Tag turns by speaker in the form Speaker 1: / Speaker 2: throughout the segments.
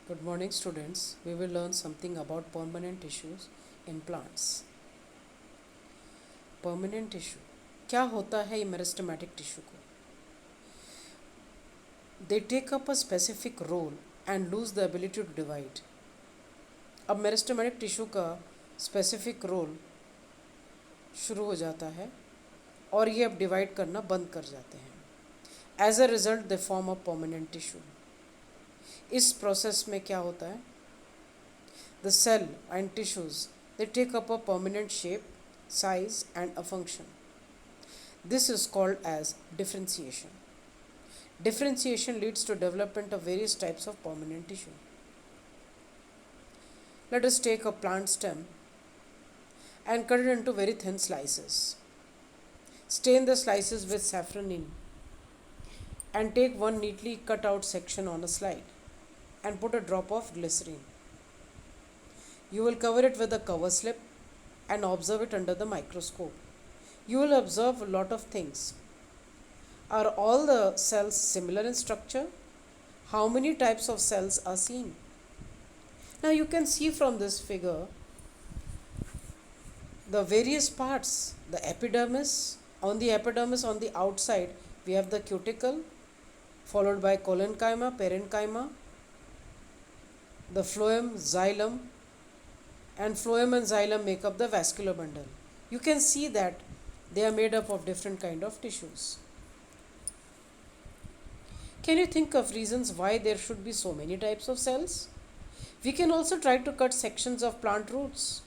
Speaker 1: Good morning, students. We will learn something about permanent tissues in plants. Permanent tissue. क्या होता है ये meristematic tissue को? They take up a specific role and lose the ability to divide. अब meristematic tissue का specific role शुरू हो जाता है और ये अब डिवाइड करना बंद कर जाते हैं. As a result they form a permanent tissue. इस प्रोसेस में क्या होता है? The cell and tissues, they take up a permanent shape, size and a function. This is called as differentiation. Differentiation leads to development of various types of permanent tissue. Let us take a plant stem and cut it into very thin slices. Stain the slices with safranin and take one neatly cut out section on a slide and put a drop of glycerine. You will cover it with a cover slip and observe it under the microscope. You will observe a lot of things. Are all the cells similar in structure? How many types of cells are seen? Now you can see from this figure the various parts. The epidermis, on the outside we have the cuticle, followed by collenchyma, parenchyma, the phloem, xylem, and phloem and xylem make up the vascular bundle. You can see that they are made up of different kind of tissues. Can you think of reasons why there should be so many types of cells? We can also try to cut sections of plant roots.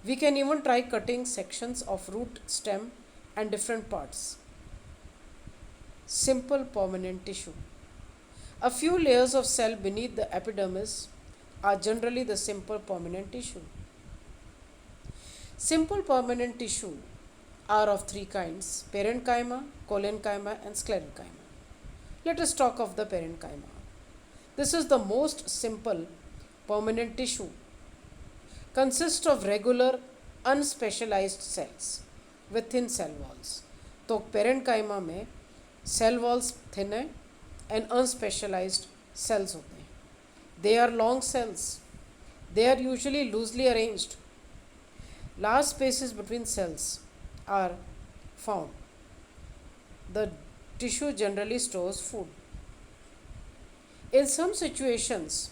Speaker 1: We can even try cutting sections of root stem and different parts. Simple permanent tissue. A few layers of cell beneath the epidermis are generally the simple permanent tissue. Simple permanent tissue are of three kinds: parenchyma, collenchyma, and sclerenchyma. Let us talk of the parenchyma. This is the most simple permanent tissue. Consists of regular unspecialized cells with thin cell walls. तो parenchyma में cell walls thin है and unspecialized cells होते हैं. They are long cells. They are usually loosely arranged. Large spaces between cells are found. The tissue generally stores food. In some situations,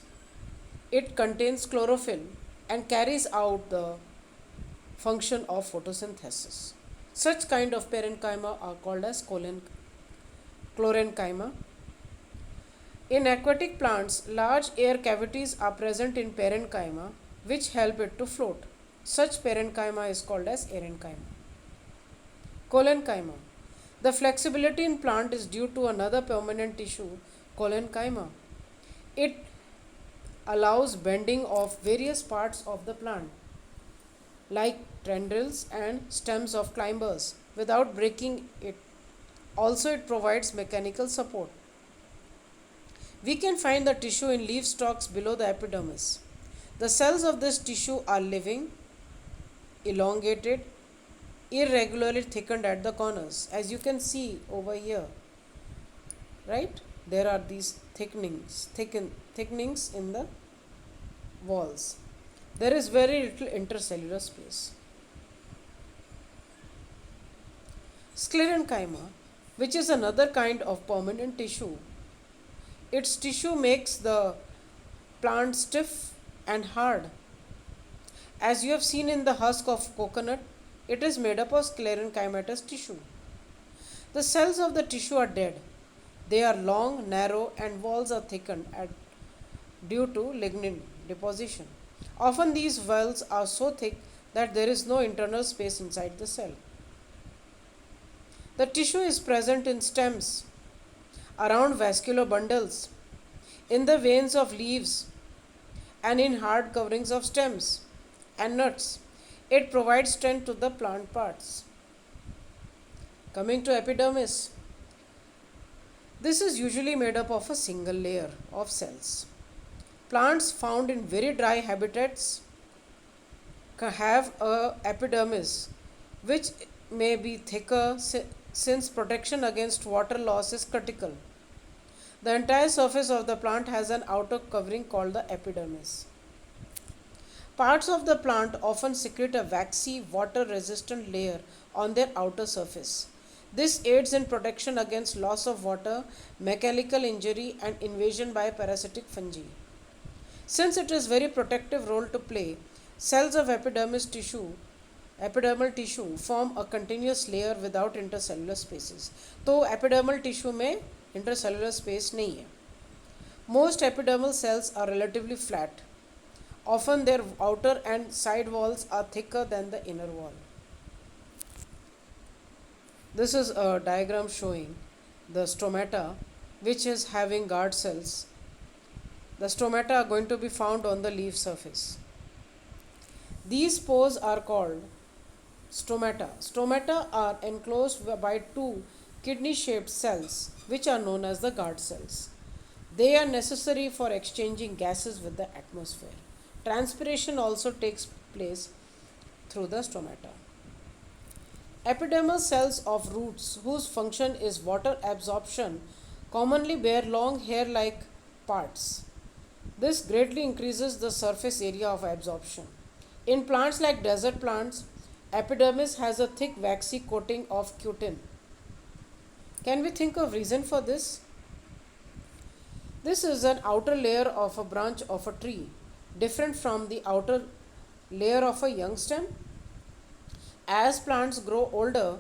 Speaker 1: it contains chlorophyll and carries out the function of photosynthesis. Such kind of parenchyma are called as chlorenchyma. In aquatic plants, large air cavities are present in parenchyma which help it to float. Such parenchyma is called as aerenchyma. Collenchyma. The flexibility in plant is due to another permanent tissue, collenchyma. It allows bending of various parts of the plant, like tendrils and stems of climbers, without breaking it. Also, it provides mechanical support. We can find the tissue in leaf stalks below the epidermis. The cells of this tissue are living, elongated, irregularly thickened at the corners, as you can see over here, right? There are these thickenings in the walls. There is very little intercellular space. Sclerenchyma, which is another kind of permanent tissue, its tissue makes the plant stiff and hard. As you have seen in the husk of coconut, it is made up of sclerenchymatous tissue. The cells of the tissue are dead. They are long, narrow, and walls are thickened due to lignin deposition. Often these walls are so thick that there is no internal space inside the cell. The tissue is present in stems, around vascular bundles, in the veins of leaves, and in hard coverings of stems and nuts. It provides strength to the plant parts. Coming to epidermis, this is usually made up of a single layer of cells. Plants found in very dry habitats have a epidermis which may be thicker since protection against water loss is critical. The entire surface of the plant has an outer covering called the epidermis. Parts of the plant often secrete a waxy, water resistant layer on their outer surface. This aids in protection against loss of water, mechanical injury, and invasion by parasitic fungi. Since it is very protective role to play, cells of epidermal tissue form a continuous layer without intercellular spaces. तो epidermal tissue में intercellular space नहीं है. Most epidermal cells are relatively flat. Often their outer and side walls are thicker than the inner wall. This is a diagram showing the stomata which is having guard cells. The stomata are going to be found on the leaf surface. These pores are called stomata. Stomata are enclosed by two kidney shaped cells which are known as the guard cells. They are necessary for exchanging gases with the atmosphere. Transpiration also takes place through the stomata. Epidermal cells of roots, whose function is water absorption, commonly bear long hair like parts. This greatly increases the surface area of absorption. In plants like desert plants, epidermis has a thick waxy coating of cutin. Can we think of reason for this? This is an outer layer of a branch of a tree, different from the outer layer of a young stem. As plants grow older,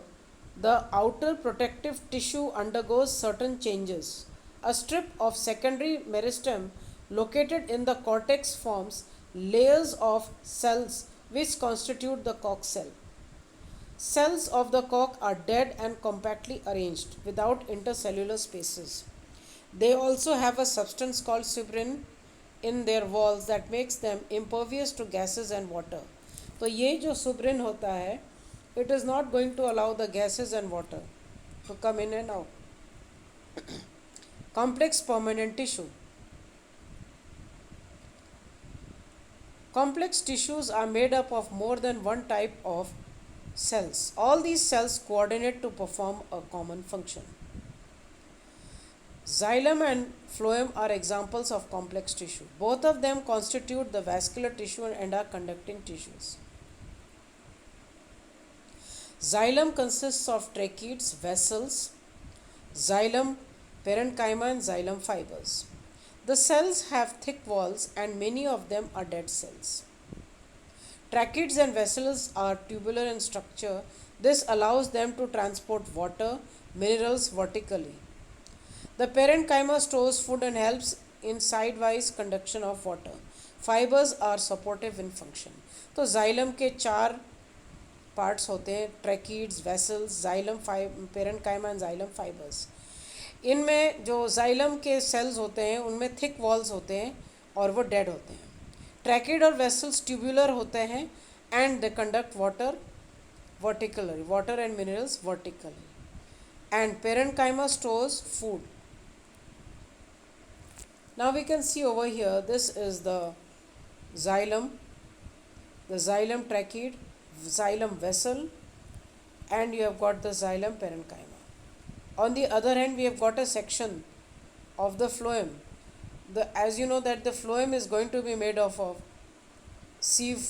Speaker 1: the outer protective tissue undergoes certain changes. A strip of secondary meristem located in the cortex forms layers of cells which constitute the cork cell. Cells of the cork are dead and compactly arranged without intercellular spaces. They also have a substance called suberin in their walls that makes them impervious to gases and water. तो ये जो suberin होता है, it is not going to allow the gases and water to come in and out. Complex permanent tissue. Complex tissues are made up of more than one type of cells. All these cells coordinate to perform a common function. Xylem and phloem are examples of complex tissue. Both of them constitute the vascular tissue and are conducting tissues. Xylem consists of tracheids, vessels, xylem parenchyma, and xylem fibers. The cells have thick walls and many of them are dead cells. Tracheids and vessels are tubular in structure. This allows them to transport water, minerals vertically. The parenchyma stores food and helps in sidewise conduction of water. Fibers are supportive in function. तो xylem के चार parts होते हैं, tracheids, vessels, xylem parenchyma and xylem fibres. इनमें जो xylem के sales होते हैं उनमें थिक वॉल्स होते हैं और वो डेड होते हैं. ट्रैकीड और वेसल्स ट्यूबुलर होते हैं and they conduct water vertically, water and minerals vertically. And parenchyma stores food. Now we can see over here, this is the xylem tracheid, xylem vessel, and you have got the xylem parenchyma. On the other hand, we have got a section of the phloem. As you know that the phloem is going to be made of sieve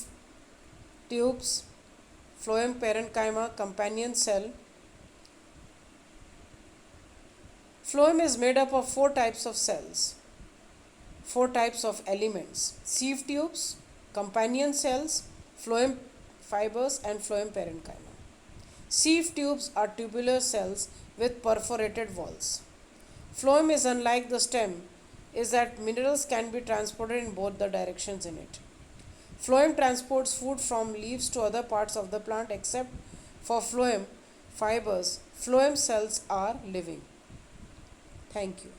Speaker 1: tubes, phloem parenchyma, companion cell. Phloem is made up of four types of cells. Four types of elements: sieve tubes, companion cells, phloem fibers, and phloem parenchyma. Sieve tubes are tubular cells with perforated walls. Phloem is unlike the stem, is that minerals can be transported in both the directions in it. Phloem transports food from leaves to other parts of the plant except for phloem fibers. Phloem cells are living. Thank you.